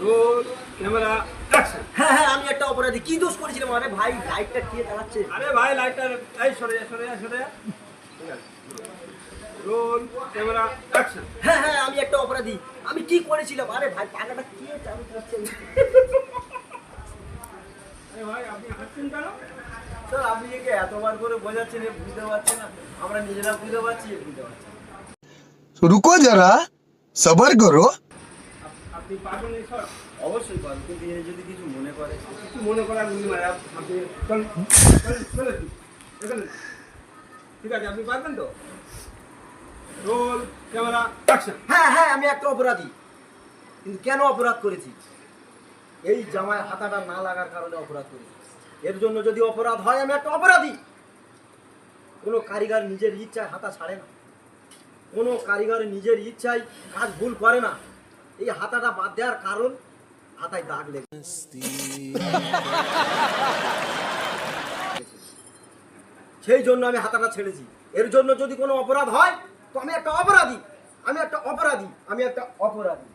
Roll camera action. হ্যাঁ হ্যাঁ আমি একটা অপরাধী। কি দোষ করেছিলাম? আরে ভাই লাইটটা কে চালাচ্ছে? আরে ভাই লাইটটা এই সরে যা সরে যা সরে যা। ঠিক আছে রোল ক্যামেরা অ্যাকশন। হ্যাঁ হ্যাঁ আমি একটা অপরাধী। আমি কি করেছিলাম? আরে ভাই পাখাটা কে চালু করছে? আরে ভাই আপনি হাসছেন কেন? স্যার আপনি একে এতবার করে বোঝাচ্ছেন, এ বুঝতে পারছে না। আমরা নিজেরা বুঝতে পারছি, এ বুঝতে পারছি না। रुको जरा सबर करो। আপনি পারবেন এই স্যার? অবশ্যই পারবো, কিন্তু এ যদি কিছু মনে করে। কিছু মনে করার গুলি মারা আপনি চল চলে এখানে। ঠিক আছে আপনি পারবেন তো? Roll camera action. হ্যাঁ হ্যাঁ আমি একটা অপরাধী। কিন্তু কেন অপরাধ করেছি? এই জামায় হাতাটা না লাগার কারণে অপরাধ করেছি। এর জন্য যদি অপরাধ হয় আমি একটা অপরাধী। কোনো কারিগর নিজের ইচ্ছায় হাতা ছাড়ে না। কোনো কারিগর নিজের ইচ্ছায় কাজ ভুল করে না। এই হাতাটা বাদ দেওয়ার কারণ হাতায় দাগ লেগে সেই জন্য আমি হাতাটা ছেড়েছি। এর জন্য যদি কোনো অপরাধ হয় তো আমি একটা অপরাধী। আমি একটা অপরাধী। আমি একটা অপরাধী।